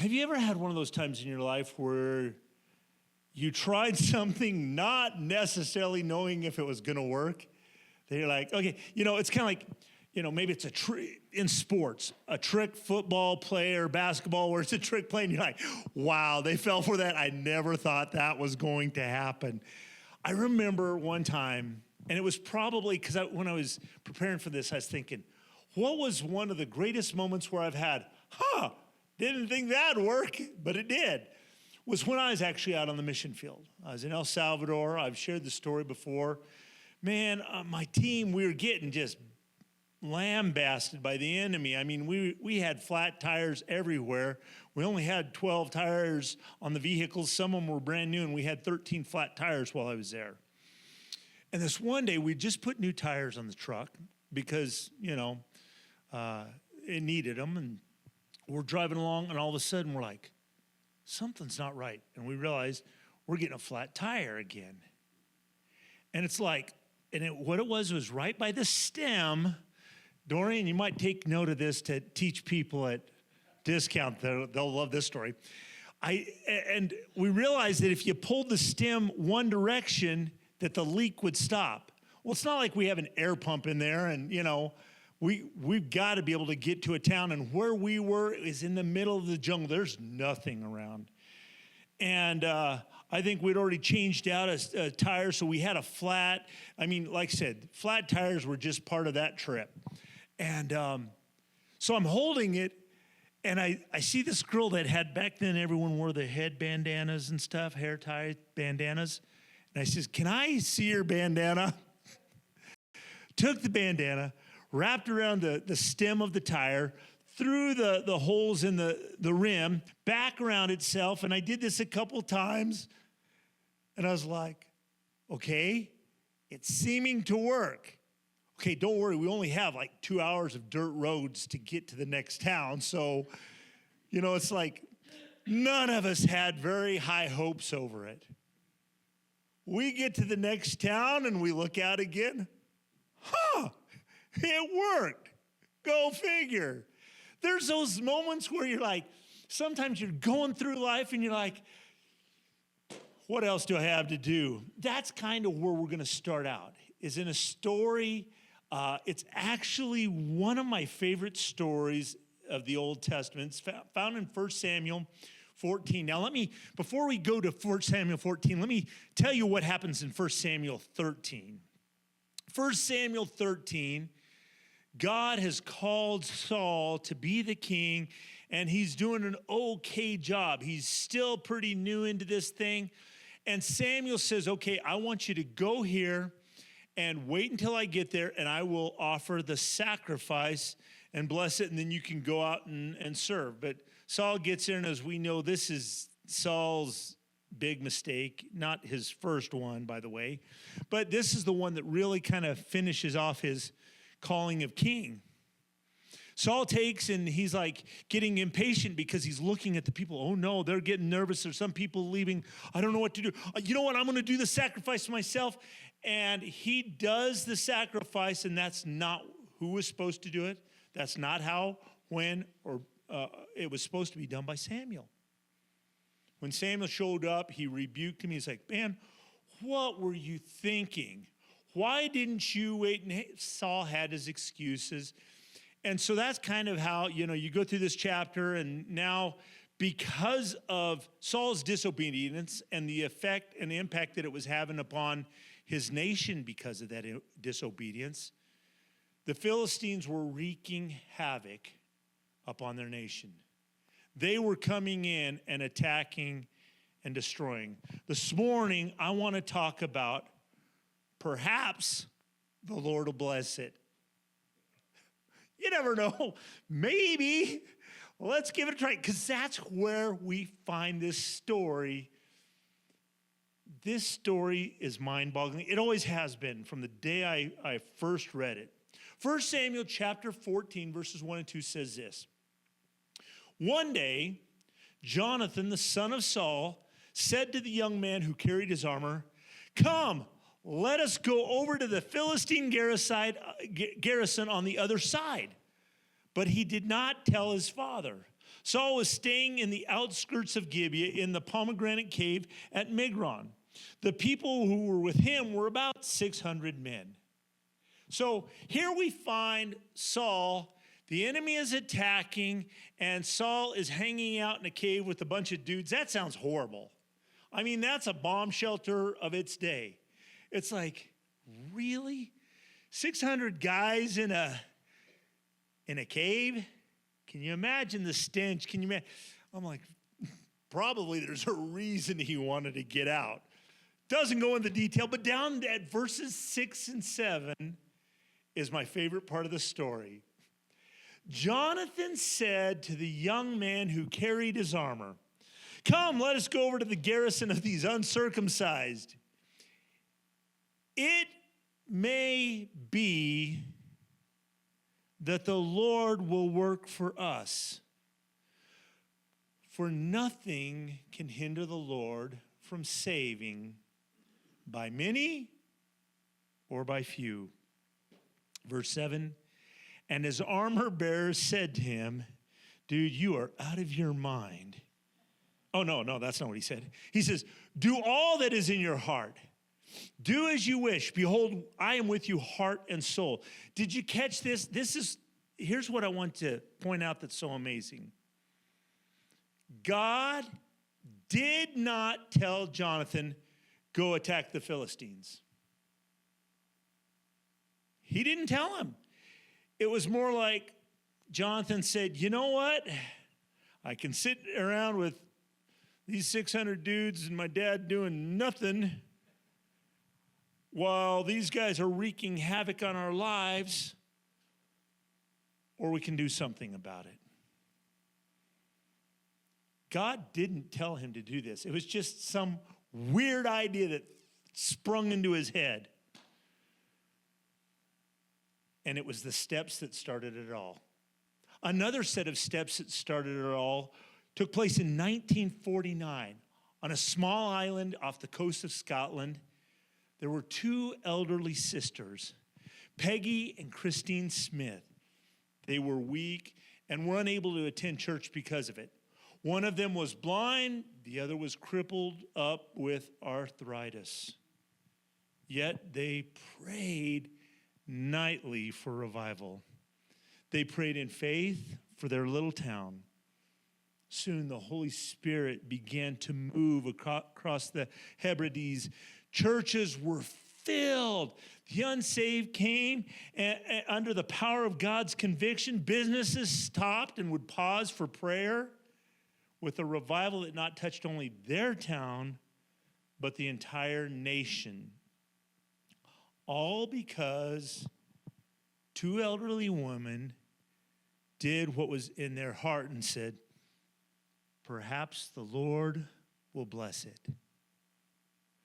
Have you ever had one of those times in your life where you tried something not necessarily knowing if it was going to work? That you're like, okay, it's kind of like, maybe it's a trick in sports, a trick football play or basketball where it's a trick play, and you're like, wow, they fell for that. I never thought that was going to happen. I remember one time, and it was probably because when I was preparing for this, I was thinking, what was one of the greatest moments where I've had, didn't think that'd work, but it did, was when I was actually out on the mission field. I was in El Salvador. I've shared the story before. Man, my team, we were getting just lambasted by the enemy. I mean, we had flat tires everywhere. We only had 12 tires on the vehicles. Some of them were brand new, and we had 13 flat tires while I was there. And this one day, we just put new tires on the truck because, it needed them. And we're driving along, and all of a sudden, we're like, something's not right. And we realized we're getting a flat tire again. And it's like, what it was right by the stem. Dorian, you might take note of this to teach people at Discount. They'll love this story. And we realized that if you pulled the stem one direction, that the leak would stop. Well, it's not like we have an air pump in there, and we've got to be able to get to a town. And where we were is in the middle of the jungle. There's nothing around. And I think we'd already changed out a tire, so we had a flat. I mean, like I said, flat tires were just part of that trip. And so I'm holding it, and I see this girl that had, back then everyone wore the head bandanas and stuff, hair tie bandanas. And I says, can I see your bandana? Took the bandana, wrapped around the stem of the tire, through the holes in the rim, back around itself. And I did this a couple times. And I was like, okay, it's seeming to work. Okay, don't worry, we only have like 2 hours of dirt roads to get to the next town. So, it's like none of us had very high hopes over it. We get to the next town and we look out again. It worked. Go figure. There's those moments where you're like, sometimes you're going through life and you're like, what else do I have to do? That's kind of where we're going to start out, is in a story. It's actually one of my favorite stories of the Old Testament. It's found in 1 Samuel 14. Now, before we go to 1 Samuel 14, let me tell you what happens in 1 Samuel 13. 1 Samuel 13, God has called Saul to be the king, and he's doing an okay job. He's still pretty new into this thing. And Samuel says, okay, I want you to go here and wait until I get there, and I will offer the sacrifice and bless it, and then you can go out and serve. But Saul gets there, and as we know, this is Saul's big mistake, not his first one, by the way. But this is the one that really kind of finishes off his calling of king. Saul takes, and he's like getting impatient because he's looking at the people. Oh no, they're getting nervous. There's some people leaving. I don't know what to do. You know what? I'm going to do the sacrifice myself. And he does the sacrifice, and that's not who was supposed to do it. That's not how, when, or it was supposed to be done by Samuel. When Samuel showed up, he rebuked him. He's like, man, what were you thinking? Why didn't you wait? And Saul had his excuses. And so that's kind of how, you go through this chapter, and now because of Saul's disobedience and the effect and the impact that it was having upon his nation because of that disobedience, the Philistines were wreaking havoc upon their nation. They were coming in and attacking and destroying. This morning, I want to talk about perhaps the Lord will bless it. You never know. Maybe. Let's give it a try, because that's where we find this story. This story is mind-boggling. It always has been from the day I first read it. 1 Samuel chapter 14, verses 1 and 2 says this. One day, Jonathan, the son of Saul, said to the young man who carried his armor, come, let us go over to the Philistine garrison on the other side. But he did not tell his father. Saul was staying in the outskirts of Gibeah in the pomegranate cave at Migron. The people who were with him were about 600 men. So here we find Saul. The enemy is attacking, and Saul is hanging out in a cave with a bunch of dudes. That sounds horrible. I mean, that's a bomb shelter of its day. It's like, really? 600 guys in a cave? Can you imagine the stench? Can you imagine? I'm like, probably there's a reason he wanted to get out. Doesn't go into detail, but down at verses 6 and 7 is my favorite part of the story. Jonathan said to the young man who carried his armor, "Come, let us go over to the garrison of these uncircumcised. It may be that the Lord will work for us. For nothing can hinder the Lord from saving by many or by few." Verse 7, and his armor bearer said to him, "Dude, you are out of your mind." Oh, no, that's not what he said. He says, "Do all that is in your heart. Do as you wish. Behold, I am with you heart and soul." Did you catch this? Here's what I want to point out that's so amazing. God did not tell Jonathan, "Go attack the Philistines." He didn't tell him. It was more like Jonathan said, "You know what? I can sit around with these 600 dudes and my dad doing nothing while these guys are wreaking havoc on our lives, or we can do something about it." God didn't tell him to do this. It was just some weird idea that sprung into his head. And it was the steps that started it all. Another set of steps that started it all took place in 1949 on a small island off the coast of Scotland. There were two elderly sisters, Peggy and Christine Smith. They were weak and were unable to attend church because of it. One of them was blind, the other was crippled up with arthritis. Yet they prayed nightly for revival. They prayed in faith for their little town. Soon the Holy Spirit began to move across the Hebrides. Churches were filled. The unsaved came and under the power of God's conviction. Businesses stopped and would pause for prayer with a revival that not touched only their town, but the entire nation. All because two elderly women did what was in their heart and said, "Perhaps the Lord will bless it."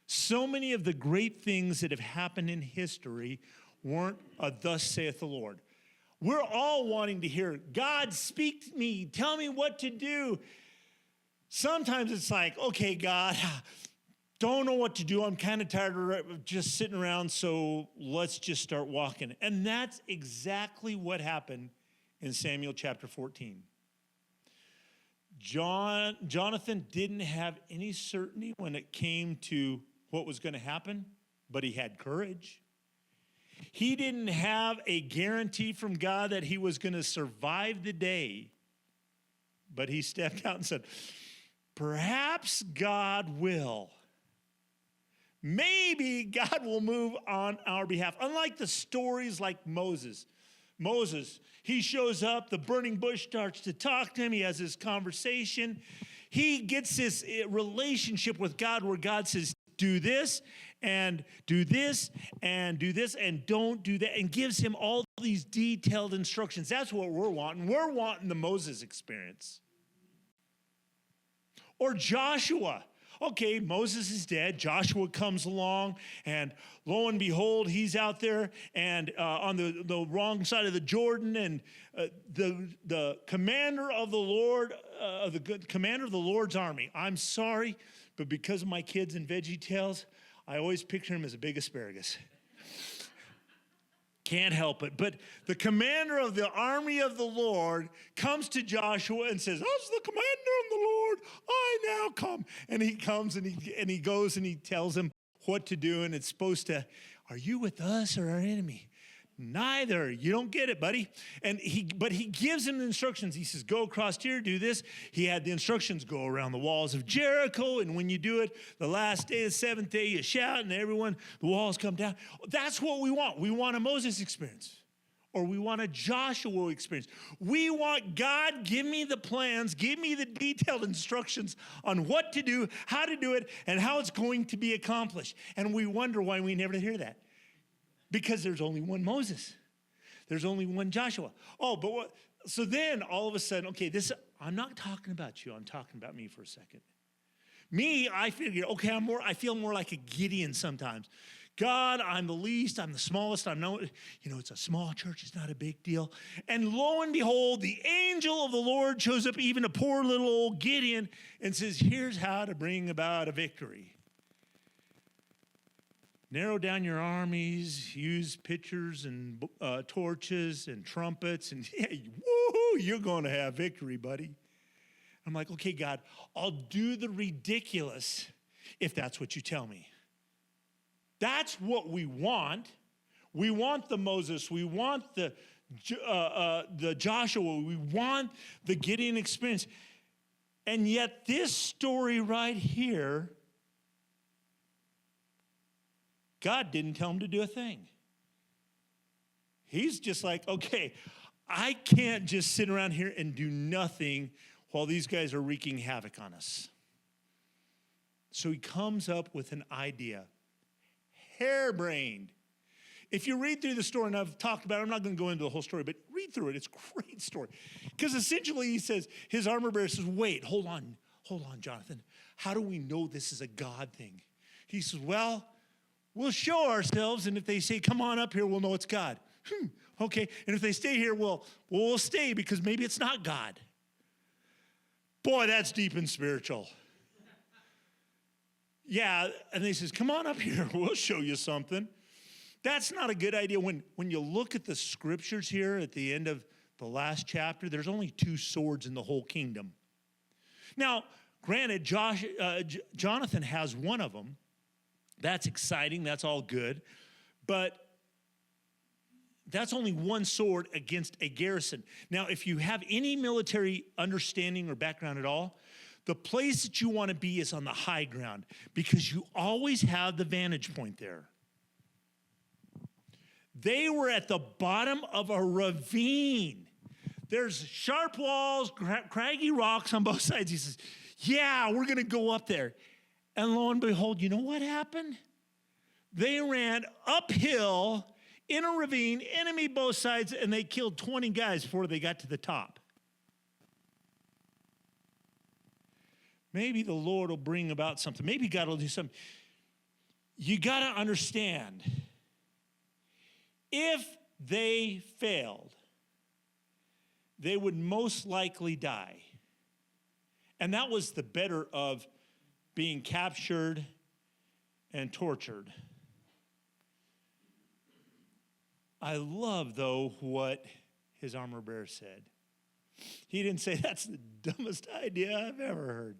So many of the great things that have happened in history weren't a "thus saith the Lord." We're all wanting to hear, "God, speak to me. Tell me what to do." Sometimes it's like, "Okay, God, don't know what to do. I'm kind of tired of just sitting around, so let's just start walking." And that's exactly what happened in Samuel chapter 14. Jonathan didn't have any certainty when it came to what was going to happen, but he had courage. He didn't have a guarantee from God that he was going to survive the day, but he stepped out and said, "Perhaps God will. Maybe God will move on our behalf." Unlike the stories like Moses, he shows up, the burning bush starts to talk to him, he has this conversation. He gets this relationship with God where God says, "Do this, and do this, and do this, and don't do that," and gives him all these detailed instructions. That's what we're wanting. We're wanting the Moses experience. Or Joshua. Okay, Moses is dead. Joshua comes along, and lo and behold, he's out there and on the wrong side of the Jordan, and the commander of the Lord, commander of the Lord's army. I'm sorry, but because of my kids and Veggie Tales, I always picture him as a big asparagus. Can't help it. But the commander of the army of the Lord comes to Joshua and says, as the commander of the Lord, I now come. And he comes and he goes and he tells him what to do. And it's supposed to, are you with us or our enemy? Neither. You don't get it, buddy. But he gives him the instructions. He says, go across here, do this. He had the instructions, go around the walls of Jericho. And when you do it, the last day, the seventh day, you shout and the walls come down. That's what we want. We want a Moses experience, or we want a Joshua experience. We want God, give me the plans, give me the detailed instructions on what to do, how to do it, and how it's going to be accomplished. And we wonder why we never hear that. Because there's only one Moses. There's only one Joshua. Oh, but what? So then all of a sudden, okay, I'm not talking about you. I'm talking about me for a second. Me, I figure, okay, I feel more like a Gideon sometimes. God, I'm the least, I'm the smallest. It's a small church, it's not a big deal. And lo and behold, the angel of the Lord shows up, even a poor little old Gideon, and says, here's how to bring about a victory. Narrow down your armies, use pitchers and torches and trumpets, and woohoo, you're going to have victory, buddy. I'm like, okay, God, I'll do the ridiculous if that's what you tell me. That's what we want. We want the Moses. We want the Joshua. We want the Gideon experience. And yet this story right here, God didn't tell him to do a thing. He's just like, okay, I can't just sit around here and do nothing while these guys are wreaking havoc on us. So he comes up with an idea, harebrained. If you read through the story, and I've talked about it, I'm not going to go into the whole story, but read through it. It's a great story. Because essentially he says, his armor bearer says, wait, hold on, Jonathan. How do we know this is a God thing? He says, well, we'll show ourselves, and if they say, come on up here, we'll know it's God. Okay, and if they stay here, we'll stay because maybe it's not God. Boy, that's deep and spiritual. Yeah, and he says, come on up here, we'll show you something. That's not a good idea. When you look at the scriptures here at the end of the last chapter, there's only 2 swords in the whole kingdom. Now, granted, Jonathan has one of them. That's exciting. That's all good. But that's only one sword against a garrison. Now, if you have any military understanding or background at all, the place that you want to be is on the high ground because you always have the vantage point there. They were at the bottom of a ravine. There's sharp walls, craggy rocks on both sides. He says, yeah, we're going to go up there. And lo and behold, you know what happened? They ran uphill in a ravine, enemy both sides, and they killed 20 guys before they got to the top. Maybe the Lord will bring about something. Maybe God will do something. You got to understand, if they failed, they would most likely die. And that was the better of being captured and tortured. I love, though, what his armor bearer said. He didn't say, that's the dumbest idea I've ever heard.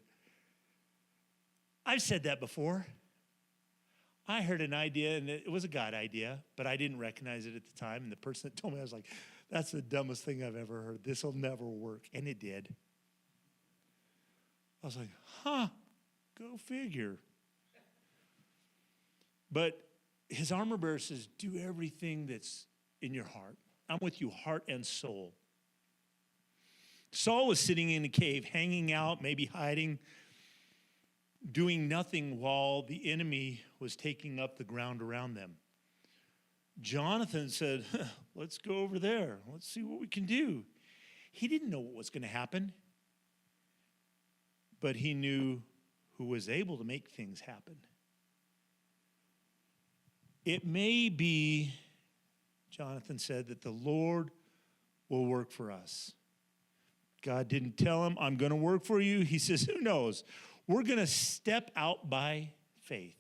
I've said that before. I heard an idea, and it was a God idea, but I didn't recognize it at the time. And the person that told me, I was like, that's the dumbest thing I've ever heard. This will never work. And it did. I was like, go figure. But his armor bearer says, do everything that's in your heart. I'm with you, heart and soul. Saul was sitting in a cave, hanging out, maybe hiding, doing nothing while the enemy was taking up the ground around them. Jonathan said, let's go over there. Let's see what we can do. He didn't know what was going to happen, but he knew who was able to make things happen. It may be, Jonathan said, that the Lord will work for us. God didn't tell him, I'm going to work for you. He says, who knows? We're going to step out by faith.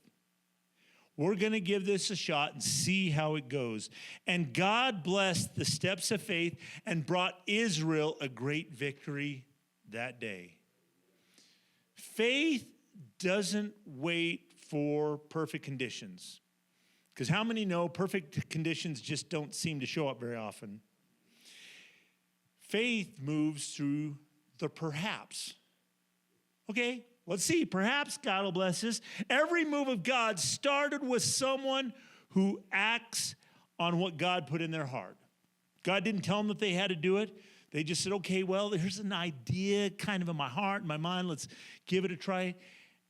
We're going to give this a shot and see how it goes. And God blessed the steps of faith and brought Israel a great victory that day. Faith doesn't wait for perfect conditions. Because how many know perfect conditions just don't seem to show up very often? Faith moves through the perhaps. Okay, let's see. Perhaps God will bless us. Every move of God started with someone who acts on what God put in their heart. God didn't tell them that they had to do it. They just said, okay, well, here's an idea kind of in my heart, in my mind. Let's give it a try.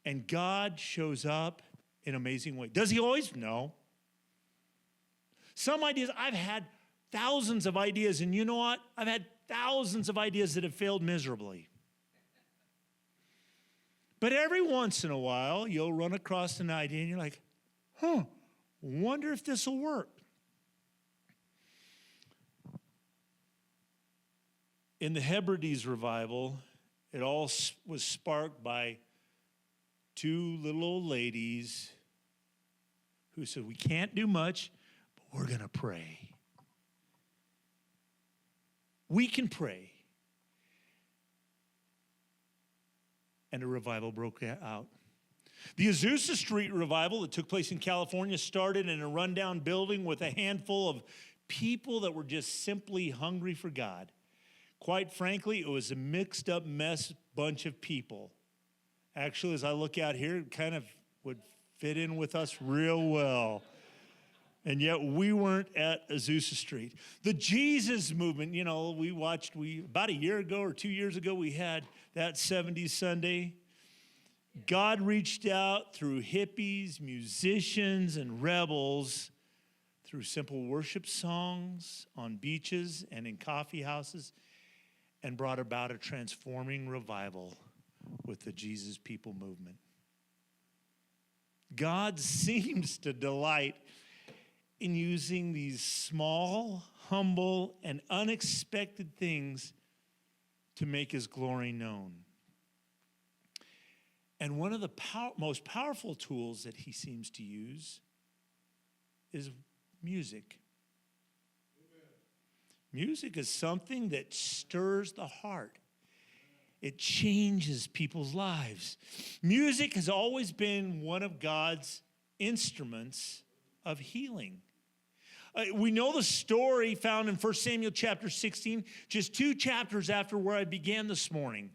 And God shows up in an amazing way. Does he always? No. Some ideas, I've had thousands of ideas, and you know what? I've had thousands of ideas that have failed miserably. But every once in a while, you'll run across an idea, and you're like, wonder if this will work. In the Hebrides revival, it all was sparked by two little old ladies who said, we can't do much, but we're going to pray. We can pray. And a revival broke out. The Azusa Street revival that took place in California started in a rundown building with a handful of people that were just simply hungry for God. Quite frankly, it was a mixed up mess bunch of people. Actually, as I look out here, it kind of would fit in with us real well. And yet we weren't at Azusa Street. The Jesus movement, you know, about a year ago or 2 years ago, we had that 70s Sunday. God reached out through hippies, musicians, and rebels, through simple worship songs on beaches and in coffee houses, and brought about a transforming revival with the Jesus People movement. God seems to delight in using these small, humble, and unexpected things to make his glory known. And one of the most powerful tools that he seems to use is music. Music is something that stirs the heart. It changes people's lives. Music has always been one of God's instruments of healing. We know the story found in 1 Samuel chapter 16, just 2 chapters after where I began this morning.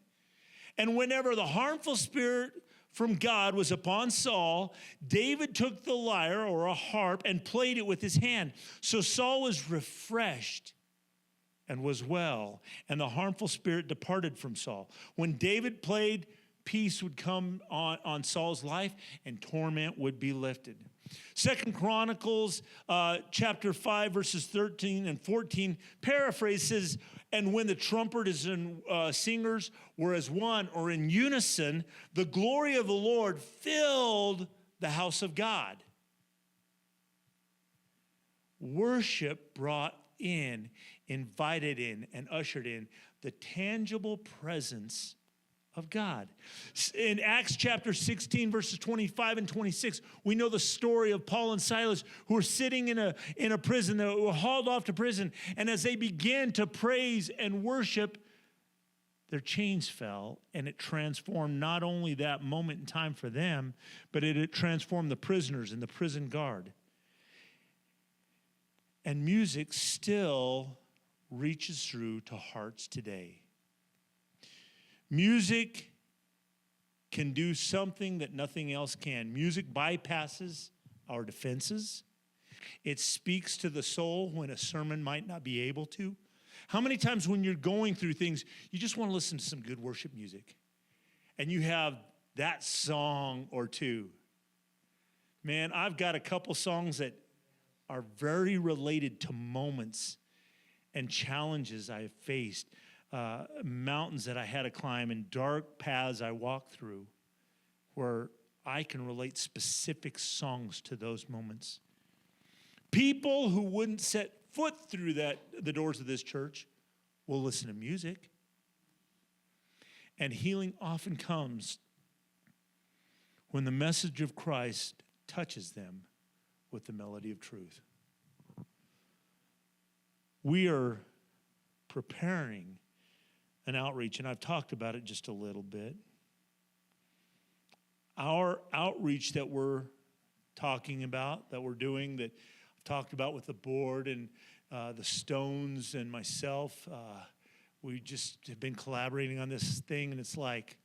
And whenever the harmful spirit from God was upon Saul, David took the lyre or a harp and played it with his hand. So Saul was refreshed and was well, and the harmful spirit departed from Saul. When David played, peace would come on Saul's life, and torment would be lifted. 2 Chronicles chapter 5, verses 13 and 14, paraphrases, and when the trumpeters and singers were as one or in unison, the glory of the Lord filled the house of God. Worship brought in, invited in, and ushered in the tangible presence of God. In Acts chapter 16, verses 25 and 26, we know the story of Paul and Silas who were sitting in a prison. They were hauled off to prison. And as they began to praise and worship, their chains fell, and it transformed not only that moment in time for them, but it transformed the prisoners and the prison guard. And music still reaches through to hearts today. Music can do something that nothing else can. Music bypasses our defenses. It speaks to the soul when a sermon might not be able to. How many times when you're going through things, you just want to listen to some good worship music, and you have that song or two? Man, I've got a couple songs that are very related to moments and challenges I have faced. Mountains that I had to climb and dark paths I walked through, where I can relate specific songs to those moments. People who wouldn't set foot through the doors of this church will listen to music. And healing often comes when the message of Christ touches them with the melody of truth. We are preparing an outreach, and I've talked about it just a little bit. Our outreach that we're talking about, that we're doing, that I've talked about with the board and the Stones and myself, we just have been collaborating on this thing, and it's like,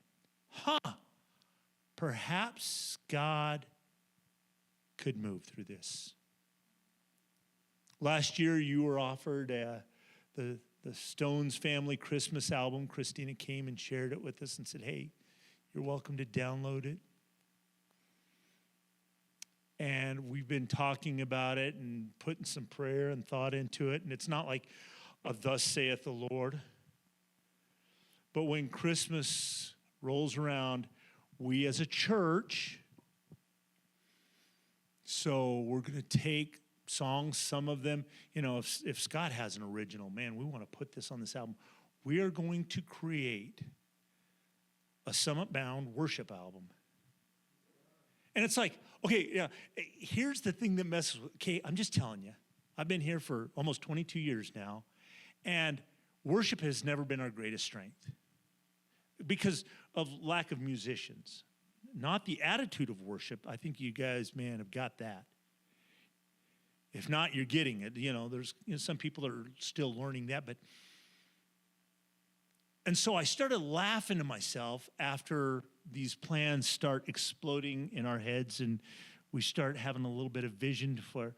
perhaps God could move through this. Last year, you were offered the Stones family Christmas album. Christina came and shared it with us and said, hey, you're welcome to download it. And we've been talking about it and putting some prayer and thought into it. And it's not like a thus saith the Lord. But when Christmas rolls around, we as a church, so we're going to take songs, some of them, if Scott has an original, man, we want to put this on this album. We are going to create a Summit Bound worship album. And it's like, okay, yeah, here's the thing that messes with, okay, I'm just telling you, I've been here for almost 22 years now, and worship has never been our greatest strength because of lack of musicians. Not the attitude of worship. I think you guys, man, have got that. If not, you're getting it. There's some people that are still learning that, and so I started laughing to myself after these plans start exploding in our heads and we start having a little bit of vision for,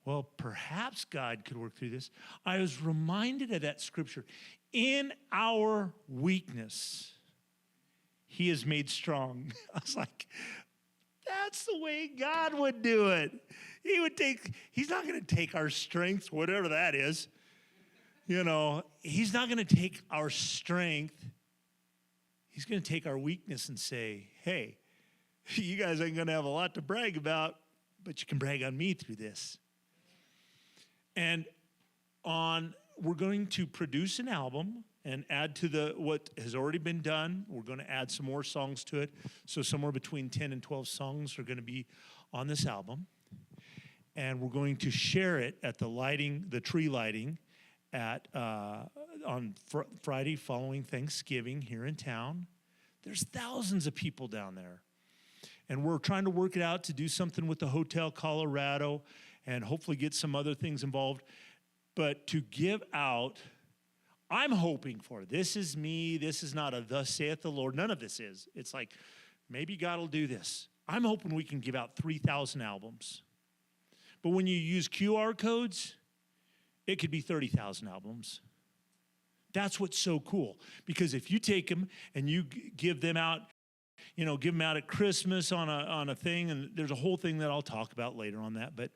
well, perhaps God could work through this. I was reminded of that scripture. In our weakness, he is made strong. I was like, that's the way God would do it. He's not going to take our strength, whatever that is. He's not going to take our strength. He's going to take our weakness and say, hey, you guys ain't going to have a lot to brag about, but you can brag on me through this. And we're going to produce an album and add to what has already been done. We're going to add some more songs to it. So somewhere between 10 and 12 songs are going to be on this album. And we're going to share it at the tree lighting on Friday following Thanksgiving here in town. There's thousands of people down there. And we're trying to work it out to do something with the Hotel Colorado and hopefully get some other things involved. But to give out, I'm hoping for, this is me, this is not a thus saith the Lord, none of this is. It's like, maybe God will do this. I'm hoping we can give out 3,000 albums. But when you use QR codes, it could be 30,000 albums. That's what's so cool. Because if you take them and you give them out, give them out at Christmas on a thing, and there's a whole thing that I'll talk about later on that, but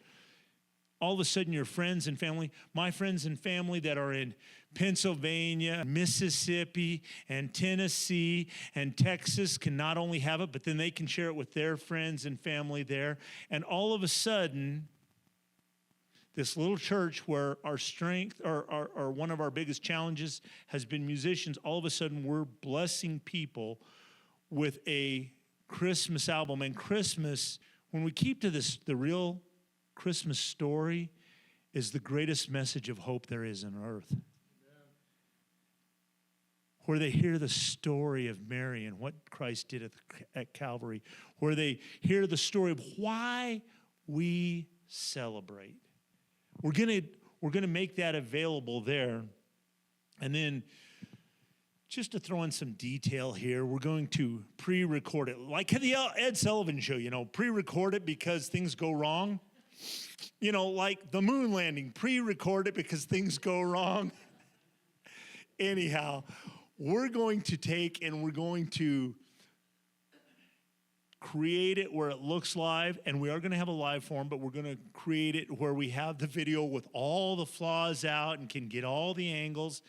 all of a sudden your friends and family, my friends and family that are in Pennsylvania, Mississippi, and Tennessee, and Texas can not only have it, but then they can share it with their friends and family there. And all of a sudden, this little church where our strength, or one of our biggest challenges has been musicians, all of a sudden we're blessing people with a Christmas album. And Christmas, when we keep to this, the real Christmas story is the greatest message of hope there is on earth. Amen. Where they hear the story of Mary and what Christ did at Calvary, where they hear the story of why we celebrate. We're gonna make that available there. And then just to throw in some detail here, we're going to pre-record it. Like the Ed Sullivan Show, pre-record it because things go wrong. Like the moon landing, pre-record it because things go wrong. Anyhow, we're going to take and we're going to create it where it looks live, and we are going to have a live form, but we're going to create it where we have the video with all the flaws out and can get all the angles.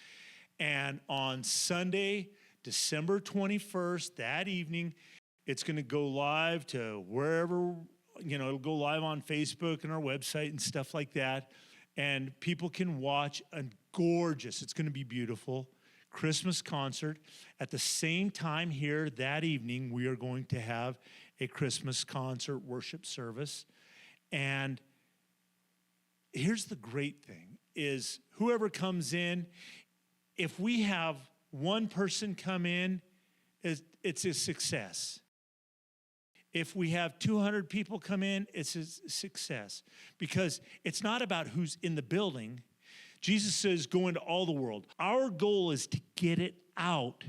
And on Sunday, December 21st, that evening, it's going to go live to wherever, it'll go live on Facebook and our website and stuff like that. And people can watch a gorgeous, it's going to be beautiful, Christmas concert. At the same time here that evening, we are going to have a Christmas concert worship service. And here's the great thing is whoever comes in, if we have one person come in, it's a success. If we have 200 people come in, it's a success. Because it's not about who's in the building. Jesus says, go into all the world. Our goal is to get it out.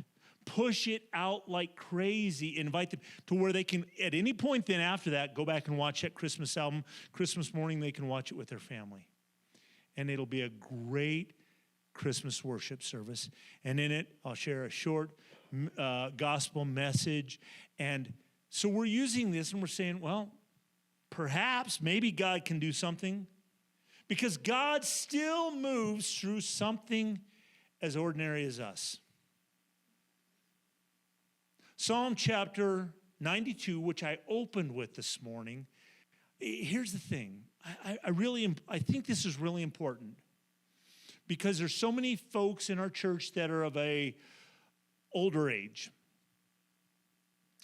Push it out like crazy. Invite them to where they can, at any point then after that, go back and watch that Christmas album. Christmas morning, they can watch it with their family. And it'll be a great Christmas worship service. And in it, I'll share a short gospel message. And so we're using this and we're saying, well, perhaps, maybe God can do something. Because God still moves through something as ordinary as us. Psalm chapter 92, which I opened with this morning. Here's the thing. I think this is really important. Because there's so many folks in our church that are of a older age.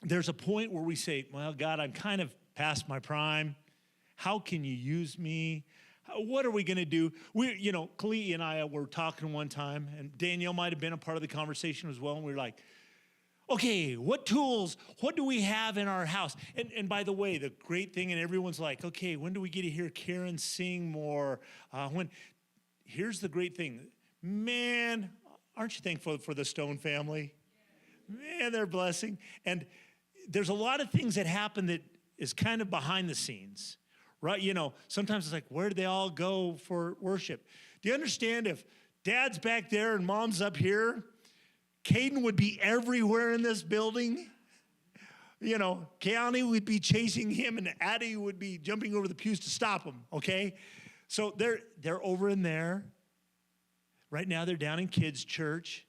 There's a point where we say, well, God, I'm kind of past my prime. How can you use me? What are we going to do? Khalid and I were talking one time, and Danielle might have been a part of the conversation as well, and we were like, okay, what tools, what do we have in our house? And by the way, the great thing, and everyone's like, okay, when do we get to hear Karen sing more? Here's the great thing. Man, aren't you thankful for the Stone family? Man, they're a blessing. And there's a lot of things that happen that is kind of behind the scenes, right? Sometimes it's like, where do they all go for worship? Do you understand if Dad's back there and Mom's up here, Caden would be everywhere in this building? Keanu would be chasing him and Addie would be jumping over the pews to stop him, okay? So they're over in there. Right now they're down in kids' church.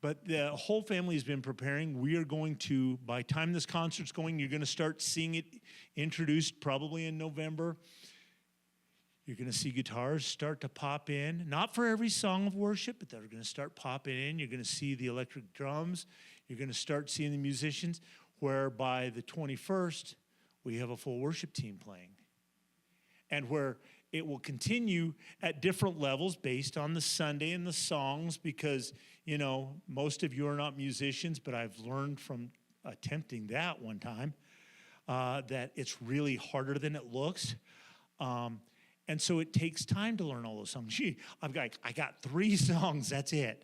But the whole family has been preparing. We are going to, by the time this concert's going, you're going to start seeing it introduced probably in November. You're going to see guitars start to pop in. Not for every song of worship, but they're going to start popping in. You're going to see the electric drums. You're going to start seeing the musicians, where by the 21st, we have a full worship team playing. And where it will continue at different levels based on the Sunday and the songs because, most of you are not musicians, but I've learned from attempting that one time that it's really harder than it looks. And so it takes time to learn all those songs. I got 3 songs, that's it.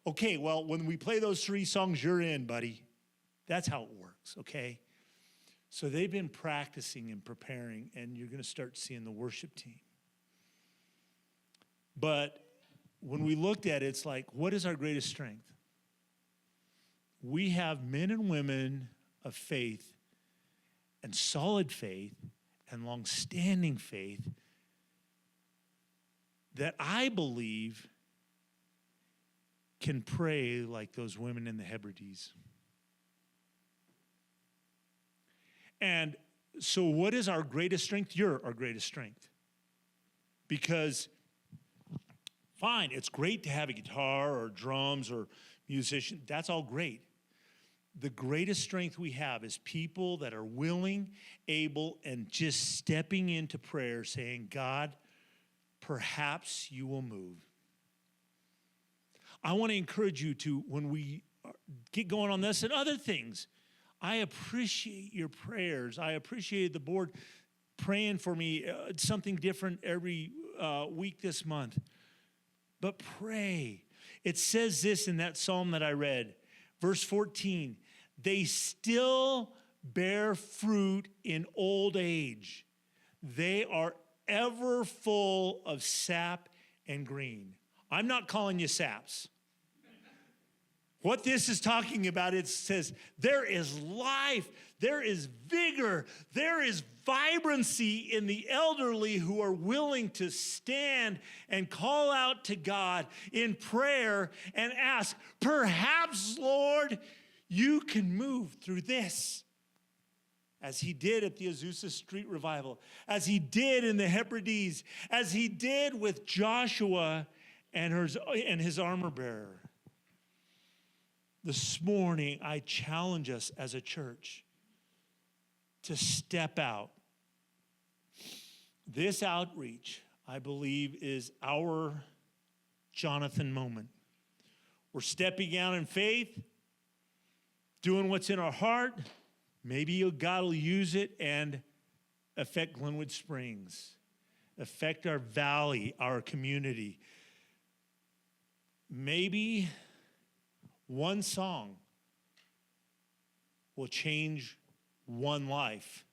Okay, well, when we play those 3 songs, you're in, buddy. That's how it works, okay? So they've been practicing and preparing, and you're going to start seeing the worship team. But when we looked at it, it's like, what is our greatest strength? We have men and women of faith and solid faith and long-standing faith that I believe can pray like those women in the Hebrides. And so what is our greatest strength? You're our greatest strength. Because, fine, it's great to have a guitar or drums or musician. That's all great. The greatest strength we have is people that are willing, able, and just stepping into prayer saying, God, perhaps you will move. I want to encourage you to, when we get going on this and other things, I appreciate your prayers. I appreciate the board praying for me. Something different every week this month. But pray. It says this in that psalm that I read, verse 14. They still bear fruit in old age. They are ever full of sap and green. I'm not calling you saps. What this is talking about, it says there is life, there is vigor, there is vibrancy in the elderly who are willing to stand and call out to God in prayer and ask, perhaps, Lord, you can move through this. As he did at the Azusa Street Revival, as he did in the Hebrides, as he did with Joshua and his armor bearer. This morning, I challenge us as a church to step out. This outreach, I believe, is our Jonathan moment. We're stepping out in faith, doing what's in our heart. Maybe God will use it and affect Glenwood Springs, affect our valley, our community. Maybe one song will change one life.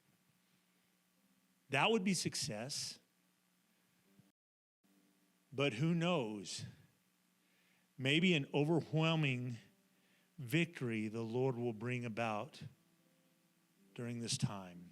That would be success. But who knows? Maybe an overwhelming victory the Lord will bring about during this time.